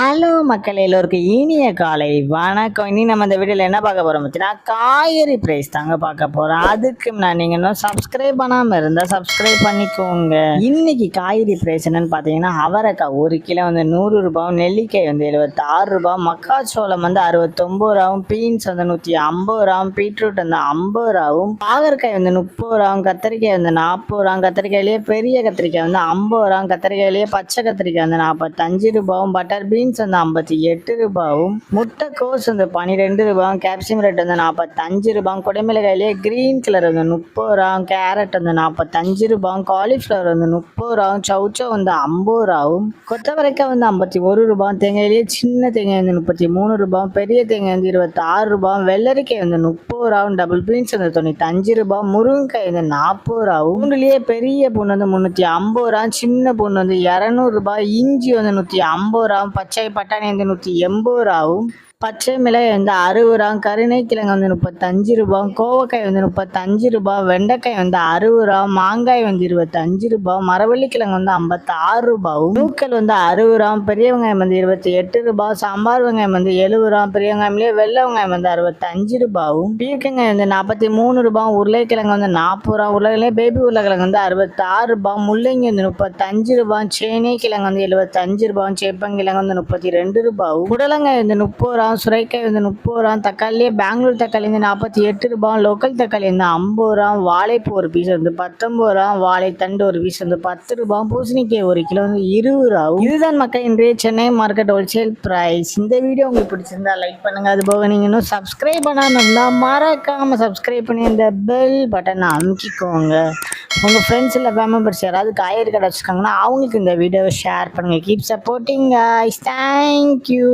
Hello மக்களே, எல்லோருக்கும் இனிய காலை வணக்கம். இனி நம்ம இந்த வீடியோவில் என்ன பார்க்க போகிறோம் பார்த்தீங்கன்னா, காய்கறி ப்ரைஸ் தாங்க பார்க்க போகிறோம். அதுக்கு நீங்கள் இன்னும் சப்ஸ்கிரைப் பண்ணாமல் இருந்தால் சப்ஸ்கிரைப் பண்ணிக்கோங்க. இன்னைக்கு காய்கறி ப்ரைஸ் என்னன்னு பார்த்தீங்கன்னா, அவரைக்காய் 1 கிலோ வந்து 100 ரூபாயும், நெல்லிக்காய் வந்து 76 ரூபாய், மக்காச்சோளம் வந்து 69 ரூபாயும், பீன்ஸ் வந்து 150 ரூபாயும், பீட்ரூட் வந்து 50 ரூபாயும், பாகற்காய் வந்து 30 ரூபாயும், கத்திரிக்காய் வந்து 40 ரூபாயும், கத்திரிக்காயிலேயே பெரிய கத்திரிக்காய் வந்து 50 ரூபாயும், கத்திரிக்காயிலேயே பச்சை கத்திரிக்காய் வந்து 45 ரூபாயும், பட்டர் பீன்ஸ் வந்து 58 ரூபாயும், முட்டைக்கோஸ் வந்து 12 ரூபாயும், கேப்சியம் ரேட் வந்து 45 ரூபாயும், குடைமிளகாயிலேயே கிரீன் கலர் வந்து 30 ரூபாயும், கேரட் வந்து 45 ரூபாயும், காலிஃப்ளவர் வந்து 30 ரூபாயும், சவுச்சோ வந்து 50 ரூபாயும், கொத்தவரைக்காய் வந்து 51 ரூபாயும், தேங்காயிலேயே சின்ன தேங்காய் வந்து 33 ரூபாயும், பெரிய தேங்காய் வந்து 26 ரூபாயும், வெள்ளரிக்காய் வந்து 30 ரூபாயும், டபுள் பீன்ஸ் வந்து 95 ரூபாயும், முருங்கைக்காய் வந்து 40 ரூபாயும், பூண்டுலேயே பெரிய பூண்டு வந்து 350 ரூபாயும், சின்ன பூண்டு வந்து 200 ரூபாய், இஞ்சி வந்து 150 ரூபாயும், பச்சை பட்டாணி வந்து 180 ரூபாயும், பச்சை மிளகாய் வந்து 60 ரூபாயும், கருணைக்கிழங்கு வந்து 35 ரூபாயும், கோவக்காய் வந்து 35 ரூபாய், வெண்டைக்காய் வந்து 60 ரூபாய், மாங்காய் வந்து 25 ரூபாய், மரவள்ளிக்கிழங்கு வந்து 56 ரூபாயும், நூக்கல் வந்து 60 ரூபாயும், பெரிய வெங்காயம் வந்து 28 ரூபாய், சாம்பார் வெங்காயம் வந்து 70 ரூபாய், பெரிய வெங்காயம்லேயே வெள்ளை வெங்காயம் வந்து 65 ரூபாயும், பீர்க்கங்காய் வந்து 43 ரூபாய், உருளைக்கிழங்கு வந்து 40 ரூபாய், உருளைக்கிழங்கு பேபி உருளைக்கிழங்கு வந்து 66 ரூபாய், முள்ளங்கி வந்து 35 ரூபாய், சேனை கிழங்கு வந்து 75 ரூபாய், சேப்பங்கிழங்கு வந்து 32 ரூபாய், புடலங்காய் வந்து 30 ரூபாய், சுரைக்காய் வந்து 30 ரூபாய், தக்காளியே பெங்களூர் தக்காளி வந்து 48 ரூபாய், லோக்கல் தக்காளி வந்து 50 ரூபாய், வாழைப்பூ ஒரு பீஸ் வந்து 19 ரூபாய், வாழைத்தண்டு ஒரு பீஸ் வந்து 10 ரூபாய், பூசணிக்காய் 1 கிலோ வந்து 20 ரூபாய். இதுதான் மக்கள் இன்றைய சென்னை மார்க்கெட் ஹோல்சேல் பிரைஸ். இந்த வீடியோ உங்களுக்கு பிடிச்சிருந்தா லைக் பண்ணுங்க. அது போக நீங்க இன்னும் சப்ஸ்கிரைப் பண்ணாமல் இருந்தால் மறக்காம சப்ஸ்கிரைப் பண்ணி இந்த பெல் பட்டனை அமுக்கிக்கோங்க. உங்கள் ஃப்ரெண்ட்ஸ் இல்லை ஃபேமிலி மெம்பர்ஸ் யாராவது காய்கறி கடை வச்சுருக்காங்கன்னா அவங்களுக்கு இந்த வீடியோவை ஷேர் பண்ணுங்கள். Keep supporting guys. தேங்க்யூ.